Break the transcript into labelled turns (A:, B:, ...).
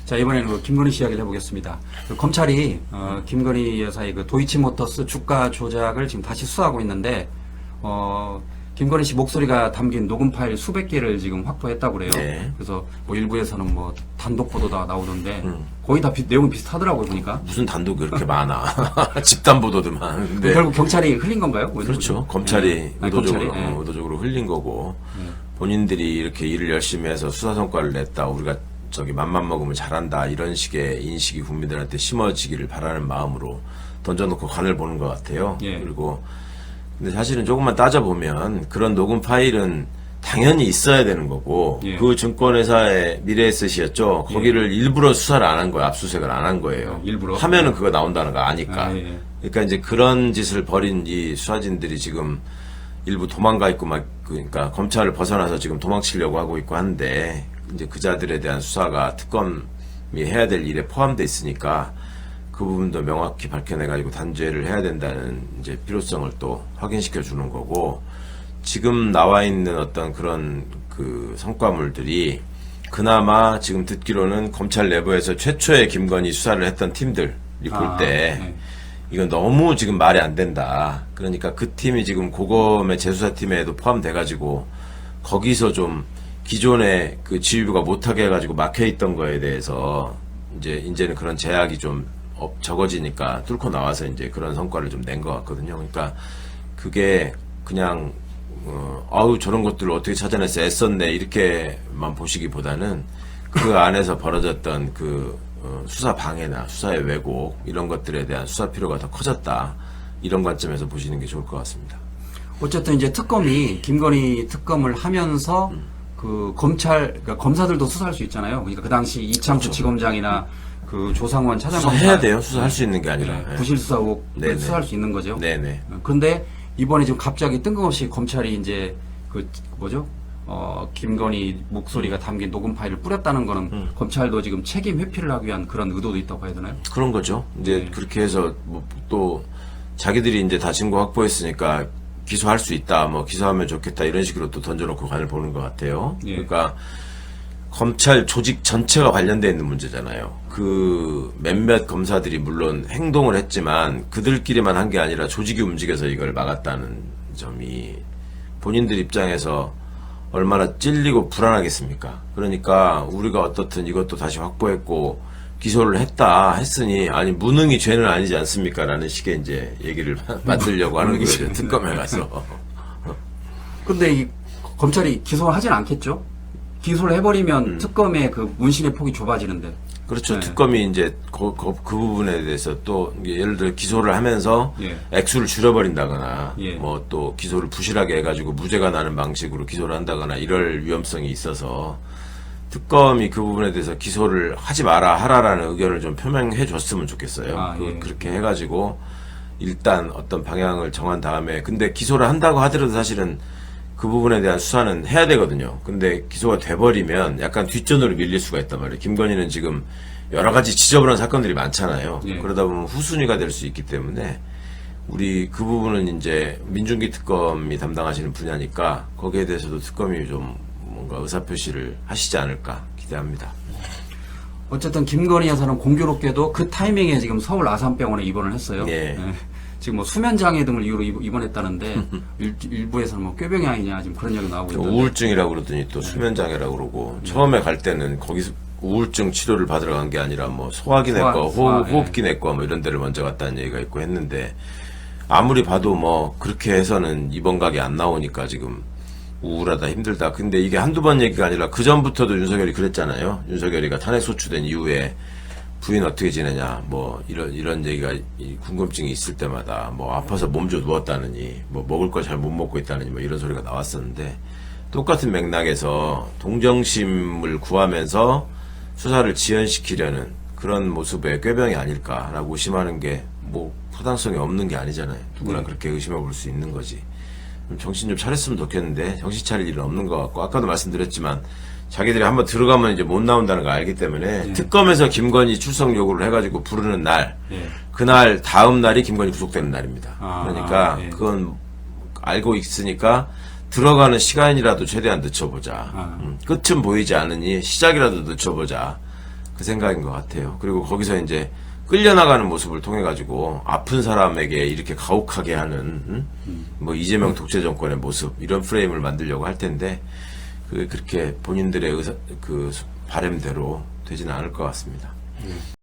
A: 자, 이번에는 그 김건희 씨 이야기를 해보겠습니다. 그 검찰이 김건희 여사의 그 도이치모터스 주가 조작을 지금 다시 수사하고 있는데 김건희 씨 목소리가 담긴 녹음 파일 수백 개를 지금 확보했다고 그래요.
B: 네.
A: 그래서 뭐 일부에서는 뭐 단독 보도가 나오던데 거의 다 내용이 비슷하더라고요 보니까.
B: 무슨 단독이 그렇게 많아. 집단 보도들만. 근데
A: 결국 경찰이 흘린 건가요?
B: 그렇죠. 검찰이
A: 검찰이,
B: 의도적으로 흘린 거고 본인들이 이렇게 일을 열심히 해서 수사 성과를 냈다. 우리가 저기 맘만 먹으면 잘한다. 이런 식의 인식이 국민들한테 심어지기를 바라는 마음으로 던져놓고 간을 보는 것 같아요.
A: 예.
B: 그리고 근데 사실은 조금만 따져보면 그런 녹음 파일은 당연히 있어야 되는 거고
A: 예.
B: 그 증권회사의 미래에셋이었죠. 거기를 일부러 수사를 안 한 거예요. 압수수색을 안 한 거예요.
A: 일부러?
B: 하면은 그거 나온다는 거 아니까.
A: 예.
B: 그러니까 이제 그런 짓을 벌인 이 수사진들이 지금 일부 도망가 있고 막 그러니까 검찰을 벗어나서 지금 도망치려고 하고 있고 한데 이제 그자들에 대한 수사가 특검이 해야 될 일에 포함돼 있으니까 그 부분도 명확히 밝혀내가지고 단죄를 해야 된다는 이제 필요성을 또 확인시켜 주는 거고 지금 나와 있는 어떤 그런 그 성과물들이 그나마 지금 듣기로는 검찰 내부에서 최초의 김건희 수사를 했던 팀들이 볼 때
A: 네.
B: 이건 너무 지금 말이 안 된다. 그러니까 그 팀이 지금 고검의 재수사팀에도 포함돼가지고 거기서 좀 기존의 그 지휘부가 못하게 해가지고 막혀있던 거에 대해서 이제는 그런 제약이 좀 적어지니까 뚫고 나와서 이제 그런 성과를 좀 낸 것 같거든요. 그러니까 그게 그냥 아우 저런 것들을 어떻게 찾아냈어 애썼네 이렇게만 보시기보다는 그 안에서 벌어졌던 그 수사 방해나 수사의 왜곡 이런 것들에 대한 수사 필요가 더 커졌다 이런 관점에서 보시는 게 좋을 것 같습니다.
A: 어쨌든 이제 특검이 김건희 특검을 하면서 그 그러니까 검사들도 수사할 수 있잖아요. 그러니까 그 당시 이창수
B: 그렇죠.
A: 지검장이나 그 조상원 차장검사
B: 수사해야 돼요. 수사할 수 있는 게 아니라.
A: 네, 부실수사 의혹
B: 네네.
A: 수사할 수 있는 거죠.
B: 네네.
A: 그런데 이번에 지금 갑자기 뜬금없이 검찰이 이제 그 뭐죠? 김건희 목소리가 담긴 녹음 파일을 뿌렸다는 거는 검찰도 지금 책임 회피를 하기 위한 그런 의도도 있다고 봐야 되나요?
B: 그런 거죠. 이제
A: 네.
B: 그렇게 해서 뭐 또 자기들이 이제 다 증거 확보했으니까 기소할 수 있다. 뭐 기소하면 좋겠다. 이런 식으로 또 던져놓고 간을 보는 것 같아요.
A: 예.
B: 그러니까 검찰 조직 전체가 관련되어 있는 문제잖아요. 그 몇몇 검사들이 물론 행동을 했지만 그들끼리만 한 게 아니라 조직이 움직여서 이걸 막았다는 점이 본인들 입장에서 얼마나 찔리고 불안하겠습니까? 그러니까 우리가 어떻든 이것도 다시 확보했고 기소를 했으니 아니 무능이 죄는 아니지 않습니까? 라는 식의 이제 얘기를 만들려고 하는 거죠. 특검에 가서.
A: 근데 이 검찰이 기소를 하진 않겠죠? 기소를 해버리면 특검의 그 문신의 폭이 좁아지는데.
B: 그렇죠.
A: 네.
B: 특검이 이제 그 부분에 대해서 또 예를 들어 기소를 하면서
A: 예.
B: 액수를 줄여버린다거나
A: 예.
B: 뭐 또 기소를 부실하게 해가지고 무죄가 나는 방식으로 기소를 한다거나 이럴 위험성이 있어서 특검이 그 부분에 대해서 기소를 하지 마라 하라라는 의견을 좀 표명해 줬으면 좋겠어요.
A: 예.
B: 그렇게 해가지고 일단 어떤 방향을 정한 다음에 근데 기소를 한다고 하더라도 사실은 그 부분에 대한 수사는 해야 되거든요. 근데 기소가 돼버리면 약간 뒷전으로 밀릴 수가 있단 말이에요. 김건희는 지금 여러 가지 지저분한 사건들이 많잖아요.
A: 예.
B: 그러다 보면 후순위가 될 수 있기 때문에 우리 그 부분은 이제 민중기 특검이 담당하시는 분야니까 거기에 대해서도 특검이 좀 뭔가 의사표시를 하시지 않을까 기대합니다.
A: 어쨌든 김건희 여사는 공교롭게도 그 타이밍에 지금 서울 아산병원에 입원을 했어요.
B: 예.
A: 지금 뭐 수면 장애 등을 이유로 입원했다는데 일부에서는 뭐 꾀병이 아니냐 지금 그런 얘기 나오고 있는데.
B: 우울증이라고 그러더니 또 수면장애라고 그러고 처음에 갈 때는 거기서 우울증 치료를 받으러 간 게 아니라 뭐 소화기 내과, 호흡기 내과 뭐 이런 데를 먼저 갔다는 얘기가 있고 했는데 아무리 봐도 뭐 그렇게 해서는 입원 각이 안 나오니까 지금 우울하다 힘들다. 근데 이게 한두 번 얘기가 아니라 그 전부터도 윤석열이 그랬잖아요. 윤석열이가 탄핵 소추된 이후에 부인 어떻게 지내냐 뭐 이런 얘기가 궁금증이 있을 때마다 뭐 아파서 몸져 누웠다느니 뭐 먹을 걸 잘 못 먹고 있다느니 뭐 이런 소리가 나왔었는데 똑같은 맥락에서 동정심을 구하면서 수사를 지연시키려는 그런 모습의 꾀병이 아닐까라고 의심하는 게 뭐 타당성이 없는 게 아니잖아요. 누구나 그렇게 의심해 볼 수 있는 거지. 정신 좀 차렸으면 좋겠는데 정신 차릴 일은 없는 것 같고 아까도 말씀드렸지만 자기들이 한번 들어가면 이제 못 나온다는 걸 알기 때문에 특검에서 김건희 출석 요구를 해가지고 부르는 날 그날 다음 날이 김건희 구속되는 날입니다. 그러니까 그건 알고 있으니까 들어가는 시간이라도 최대한 늦춰보자. 끝은 보이지 않으니 시작이라도 늦춰보자. 그 생각인 것 같아요. 그리고 거기서 이제 끌려나가는 모습을 통해 가지고 아픈 사람에게 이렇게 가혹하게 하는 뭐 이재명 독재 정권의 모습 이런 프레임을 만들려고 할 텐데 그렇게 본인들의 그 바람대로 되지는 않을 것 같습니다.